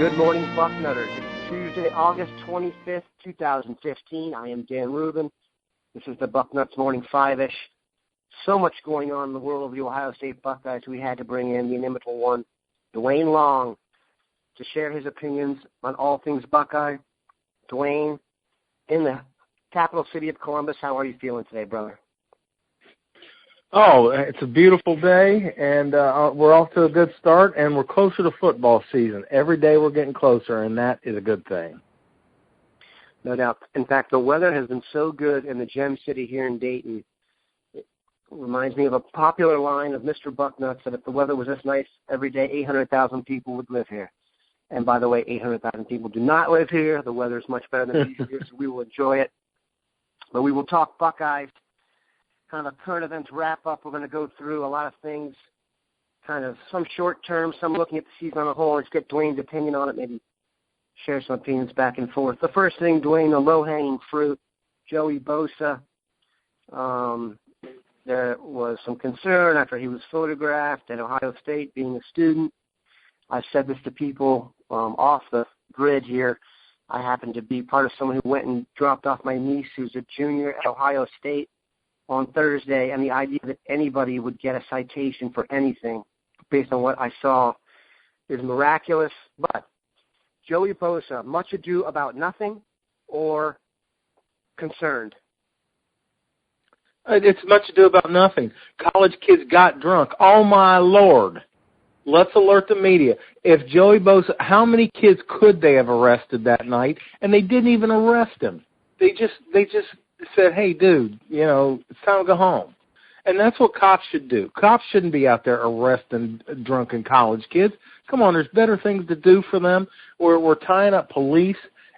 Good morning, Bucknutters. It's Tuesday, August 25th, 2015. I am Dan Rubin. This is the Bucknuts Morning 5-ish. So much going on in the world of the Ohio State Buckeyes, we had to bring in the inimitable one, Duane Long, to share his opinions on all things Buckeye. Duane, in the capital city of Columbus, how are you feeling today, brother? Oh, it's a beautiful day, and we're off to a good start, and we're closer to football season. Every day we're getting closer, and that is a good thing. No doubt. In fact, the weather has been so good in the Gem City here in Dayton. It reminds me of a popular line of Mr. Bucknuts that if the weather was this nice every day, 800,000 people would live here. And by the way, 800,000 people do not live here. The weather is much better than it is, so we will enjoy it. But we will talk Buckeyes. Kind of a current events wrap-up. We're going to go through a lot of things, kind of some short-term, some looking at the season on a whole, and just get Duane's opinion on it, maybe share some opinions back and forth. The first thing, Duane, the low-hanging fruit, Joey Bosa. There was some concern after he was photographed at Ohio State being a student. I've said this to people off the grid here. I happen to be part of someone who went and dropped off my niece who's a junior at Ohio State on Thursday, and the idea that anybody would get a citation for anything based on what I saw is miraculous. But Joey Bosa, much ado about nothing or concerned? It's much ado about nothing. College kids got drunk. Oh, my Lord. Let's alert the media. If Joey Bosa, how many kids could they have arrested that night? And they didn't even arrest him. They just said, hey, dude, it's time to go home. And that's what cops should do. Cops shouldn't be out there arresting drunken college kids. Come on, there's better things to do for them. We're tying up police,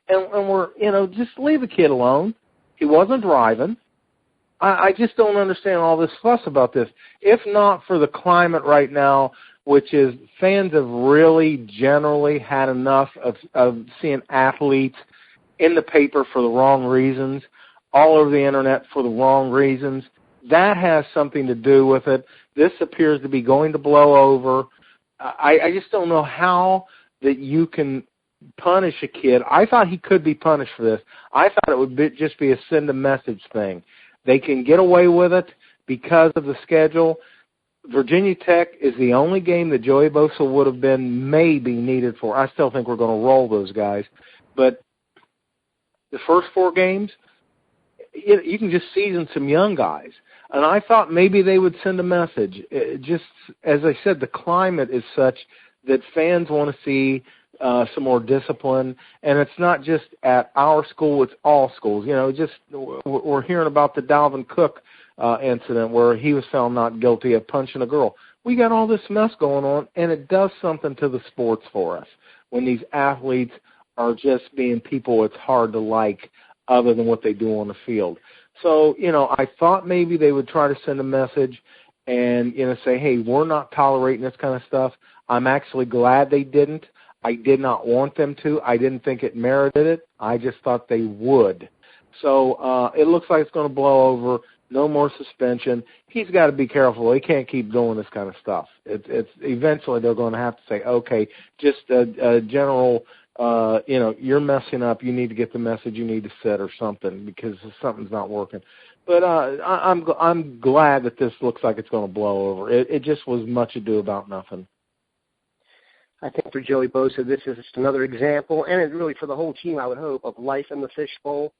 and we're, just leave the kid alone. He wasn't driving. I just don't understand all this fuss about this. If not for the climate right now, which is fans have really generally had enough of seeing athletes in the paper for the wrong reasons, all over the internet for the wrong reasons. That has something to do with it. This appears to be going to blow over. I just don't know how that you can punish a kid. I thought he could be punished for this. I thought it would just be a send a message thing. They can get away with it because of the schedule. Virginia Tech is the only game that Joey Bosa would have been maybe needed for. I still think we're going to roll those guys. But the first four games, you can just season some young guys. And I thought maybe they would send a message. Just, as I said, the climate is such that fans want to see some more discipline. And it's not just at our school, it's all schools. We're hearing about the Dalvin Cook incident where he was found not guilty of punching a girl. We got all this mess going on, and it does something to the sports for us when these athletes are just being people it's hard to like other than what they do on the field. So, I thought maybe they would try to send a message and, say, hey, we're not tolerating this kind of stuff. I'm actually glad they didn't. I did not want them to. I didn't think it merited it. I just thought they would. So it looks like it's going to blow over. No more suspension. He's got to be careful. He can't keep doing this kind of stuff. It's eventually they're going to have to say, okay, just a general you're messing up. You need to get the message you need to set or something because something's not working. But I'm glad that this looks like it's going to blow over. It just was much ado about nothing. I think for Joey Bosa, this is just another example, and it's really for the whole team, I would hope, of life in the fishbowl.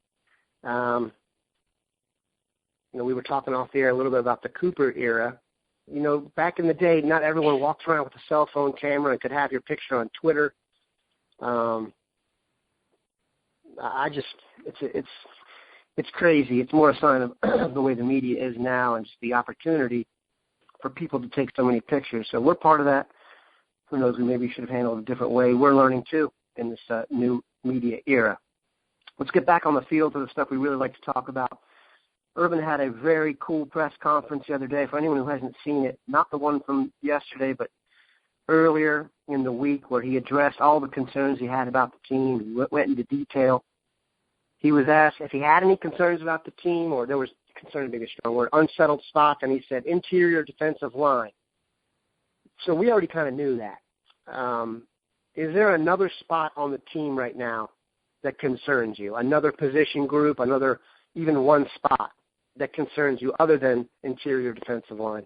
We were talking off the air a little bit about the Cooper era. Back in the day, not everyone walked around with a cell phone camera and could have your picture on Twitter. It's crazy. It's more a sign of the way the media is now and just the opportunity for people to take so many pictures. So we're part of that. Who knows, we maybe should have handled it a different way. We're learning, too, in this new media era. Let's get back on the field to the stuff we really like to talk about. Urban had a very cool press conference the other day. For anyone who hasn't seen it, not the one from yesterday, but earlier in the week where he addressed all the concerns he had about the team. He went into detail. He was asked if he had any concerns about the team, or there was concern, being a strong word, unsettled spots, and he said interior defensive line. So we already kind of knew that. is there another spot on the team right now that concerns you? Another position group, even one spot that concerns you other than interior defensive line?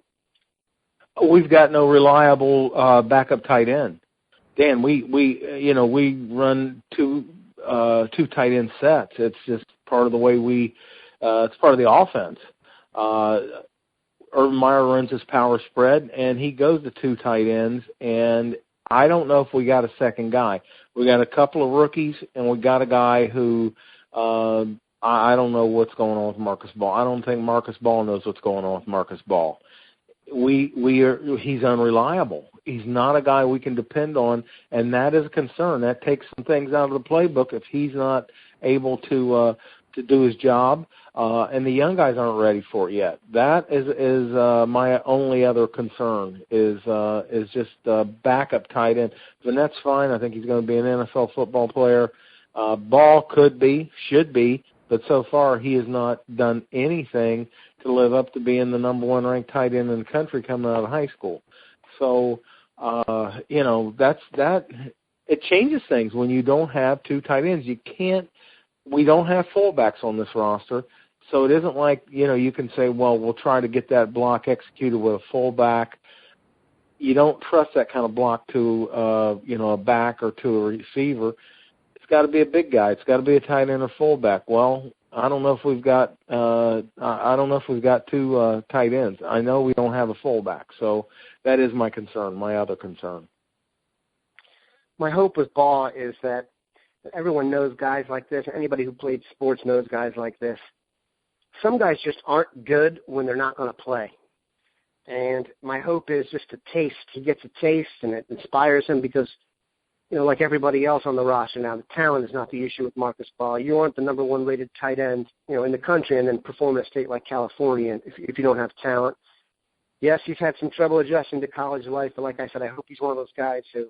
We've got no reliable backup tight end. Dan, we run two tight end sets. It's just part of the way it's part of the offense. Urban Meyer runs his power spread, and he goes to two tight ends, and I don't know if we got a second guy. We got a couple of rookies, and we got a guy who I don't know what's going on with Marcus Baugh. I don't think Marcus Baugh knows what's going on with Marcus Baugh. He's unreliable. He's not a guy we can depend on, and that is a concern. That takes some things out of the playbook if he's not able to do his job, and the young guys aren't ready for it yet. That is my only other concern is just backup tight end. Vanette's fine. I think he's going to be an NFL football player. Ball should be, but so far he has not done anything to live up to being the number one ranked tight end in the country coming out of high school. So, it changes things when you don't have two tight ends. We don't have fullbacks on this roster, so it isn't like, you can say, well, we'll try to get that block executed with a fullback. You don't trust that kind of block to, a back or to a receiver. It's got to be a big guy. It's got to be a tight end or fullback. Well, I don't know if we've got two tight ends. I know we don't have a fullback, so that is my concern, my other concern. My hope with Baugh is that everyone knows guys like this. Anybody who played sports knows guys like this. Some guys just aren't good when they're not going to play. And my hope is just a taste. He gets a taste, and it inspires him because, like everybody else on the roster now, the talent is not the issue with Marcus Baugh. You aren't the number one rated tight end, in the country and then perform in a state like California if you don't have talent. Yes, he's had some trouble adjusting to college life, but like I said, I hope he's one of those guys who,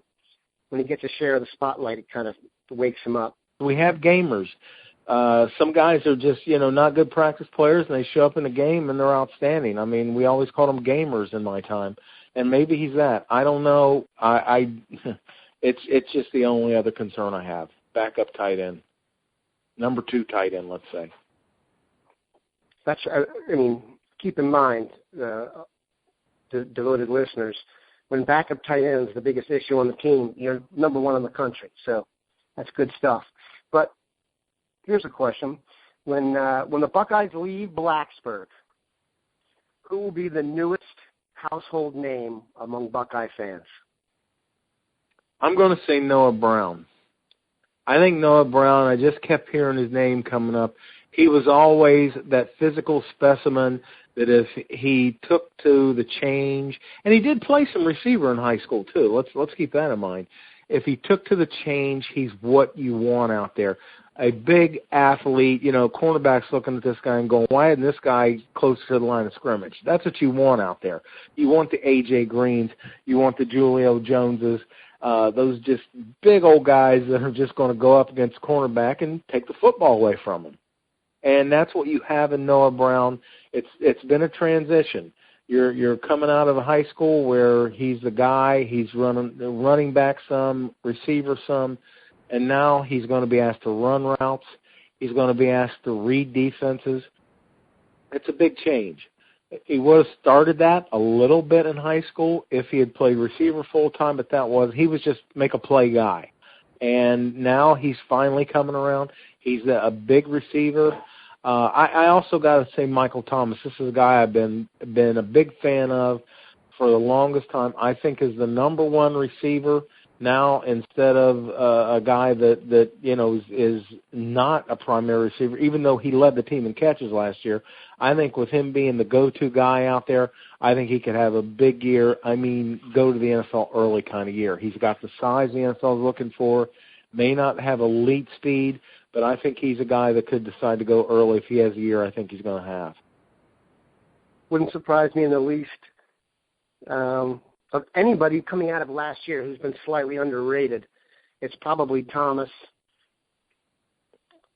when he gets a share of the spotlight, it kind of wakes him up. We have gamers. Some guys are just, not good practice players, and they show up in the game and they're outstanding. I mean, we always called them gamers in my time, and maybe he's that. I don't know. It's just the only other concern I have. Backup tight end, number two tight end, let's say. Keep in mind, devoted listeners, when backup tight end is the biggest issue on the team, you're number one in the country. So that's good stuff. But here's a question. When the Buckeyes leave Blacksburg, who will be the newest household name among Buckeye fans? I'm going to say Noah Brown. I think Noah Brown, I just kept hearing his name coming up. He was always that physical specimen that if he took to the change, and he did play some receiver in high school too. Let's keep that in mind. If he took to the change, he's what you want out there. A big athlete, cornerbacks looking at this guy and going, why isn't this guy closer to the line of scrimmage? That's what you want out there. You want the A.J. Greens. You want the Julio Joneses. Those just big old guys that are just going to go up against cornerback and take the football away from them. And that's what you have in Noah Brown. It's been a transition. You're coming out of a high school where he's the guy, he's running back some, receiver some, and now he's going to be asked to run routes. He's going to be asked to read defenses. It's a big change. He would have started that a little bit in high school if he had played receiver full-time, but he was just make a play guy. And now he's finally coming around. He's a big receiver. I also got to say Michael Thomas. This is a guy I've been a big fan of for the longest time. I think is the number one receiver now instead of a guy that is not a primary receiver, even though he led the team in catches last year. I think with him being the go-to guy out there, I think he could have a big year. Go to the NFL early kind of year. He's got the size the NFL is looking for, may not have elite speed, but I think he's a guy that could decide to go early if he has a year I think he's going to have. Wouldn't surprise me in the least. Of anybody coming out of last year who's been slightly underrated, it's probably Thomas.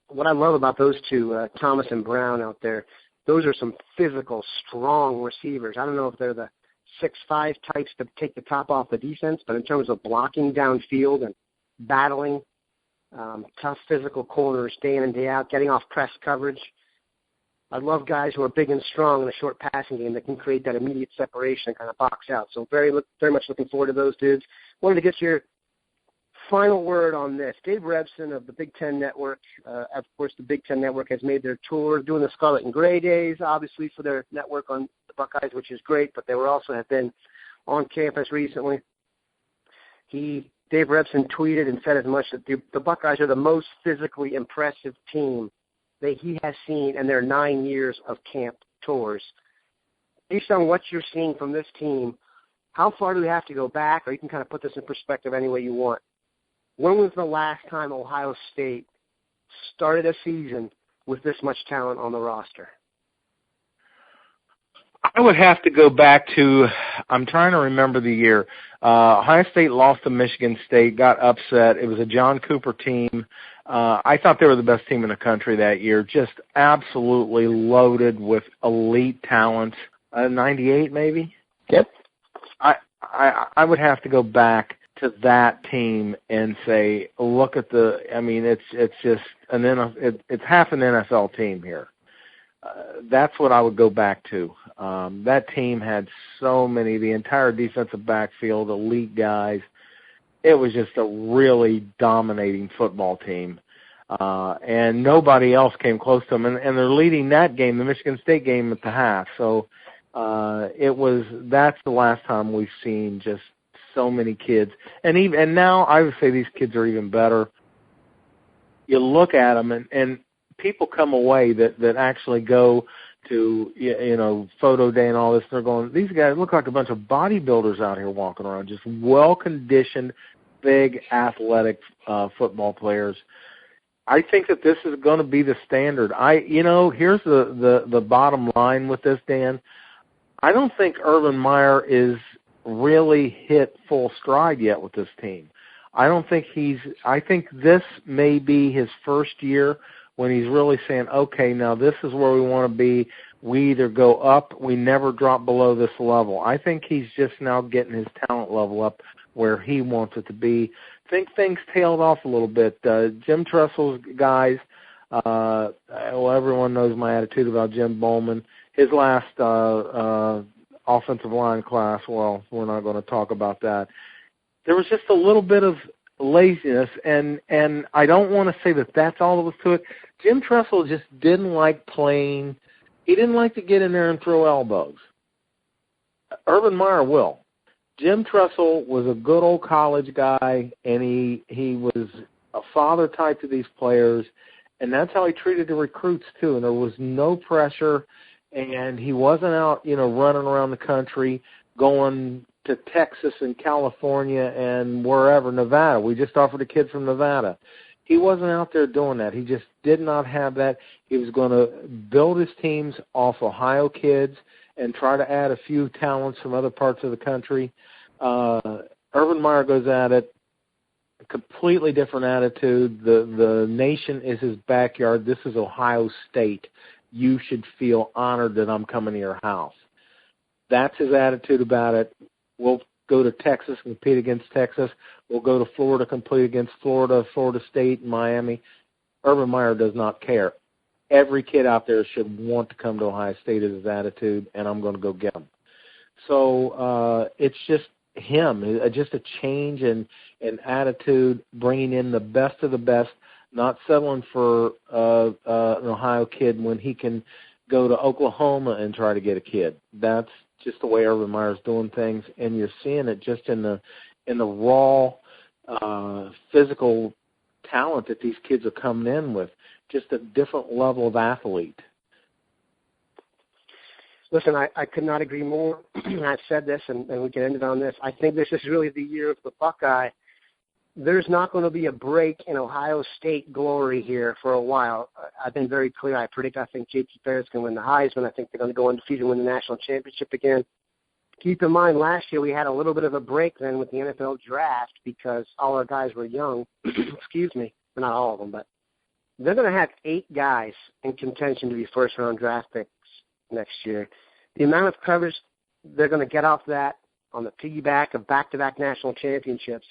What I love about those two, Thomas and Brown out there, those are some physical, strong receivers. I don't know if they're the 6'5" types to take the top off the defense, but in terms of blocking downfield and battling, tough physical corners day in and day out, getting off press coverage. I love guys who are big and strong in a short passing game that can create that immediate separation and kind of box out. So very much looking forward to those dudes. Wanted to get your final word on this. Dave Rebson of the Big Ten Network, of course, the Big Ten Network has made their tour, doing the Scarlet and Gray days, obviously, for their network on the Buckeyes, which is great, but they also have been on campus recently. Dave Rebson tweeted and said as much that the Buckeyes are the most physically impressive team that he has seen in their 9 years of camp tours. Based on what you're seeing from this team, how far do we have to go back, or you can kind of put this in perspective any way you want? When was the last time Ohio State started a season with this much talent on the roster? I would have to go back to, I'm trying to remember the year. Ohio State lost to Michigan State, got upset. It was a John Cooper team. I thought they were the best team in the country that year, just absolutely loaded with elite talent. 98 maybe? Yep. I would have to go back to that team and say, look at it's just it's half an NFL team here. That's what I would go back to. That team had the entire defensive backfield, elite guys. It was just a really dominating football team. And nobody else came close to them. And they're leading that game, the Michigan State game, at the half. So that's the last time we've seen just so many kids. And now I would say these kids are even better. You look at them and people come away that actually go to, photo day and all this. They're going, these guys look like a bunch of bodybuilders out here walking around, just well-conditioned, big, athletic football players. I think that this is going to be the standard. Here's the bottom line with this, Dan. I don't think Urban Meyer is really hit full stride yet with this team. I think this may be his first year when he's really saying, okay, now this is where we want to be. We either go up, we never drop below this level. I think he's just now getting his talent level up where he wants it to be. I think things tailed off a little bit. Jim Tressel's guys, everyone knows my attitude about Jim Bowman. His last offensive line class, well, we're not going to talk about that. There was just a little bit of laziness, and I don't want to say that that's all there was to it. Jim Tressel just didn't like playing. He didn't like to get in there and throw elbows. Urban Meyer will. Jim Tressel was a good old college guy, and he was a father type to these players, and that's how he treated the recruits too. And there was no pressure, and he wasn't out, running around the country going to Texas and California and wherever, Nevada. We just offered a kid from Nevada. He wasn't out there doing that. He just did not have that. He was going to build his teams off Ohio kids and try to add a few talents from other parts of the country. Urban Meyer goes at it, a completely different attitude. The nation is his backyard. This is Ohio State. You should feel honored that I'm coming to your house. That's his attitude about it. We'll go to Texas and compete against Texas. We'll go to Florida, compete against Florida, Florida State, and Miami. Urban Meyer does not care. Every kid out there should want to come to Ohio State is his attitude, and I'm going to go get them. So it's just him, just a change in attitude, bringing in the best of the best, not settling for an Ohio kid when he can go to Oklahoma and try to get a kid. That's just the way Urban Meyer's doing things, and you're seeing it just in the raw physical talent that these kids are coming in with, just a different level of athlete. Listen, I could not agree more. I've said this, and we can end it on this. I think this is really the year of the Buckeye. There's not going to be a break in Ohio State glory here for a while. I've been very clear. I think J.T. Barrett's going to win the Heisman. I think they're going to go undefeated and win the national championship again. Keep in mind, last year we had a little bit of a break then with the NFL draft because all our guys were young. Excuse me. Not all of them, but they're going to have 8 guys in contention to be first-round draft picks next year. The amount of coverage they're going to get off that on the piggyback of back-to-back national championships,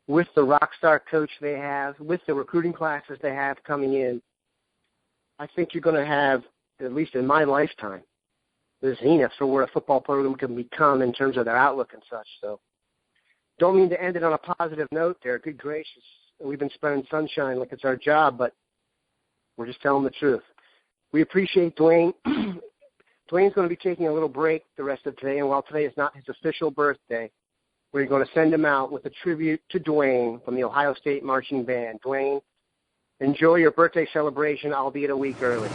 with the rock star coach they have, with the recruiting classes they have coming in, I think you're going to have, at least in my lifetime, the zenith for where a football program can become in terms of their outlook and such. So don't mean to end it on a positive note there. Good gracious. We've been spreading sunshine like it's our job, but we're just telling the truth. We appreciate Duane. Duane's going to be taking a little break the rest of today, and while today is not his official birthday, we're going to send him out with a tribute to Duane from the Ohio State Marching Band. Duane, enjoy your birthday celebration, albeit a week early.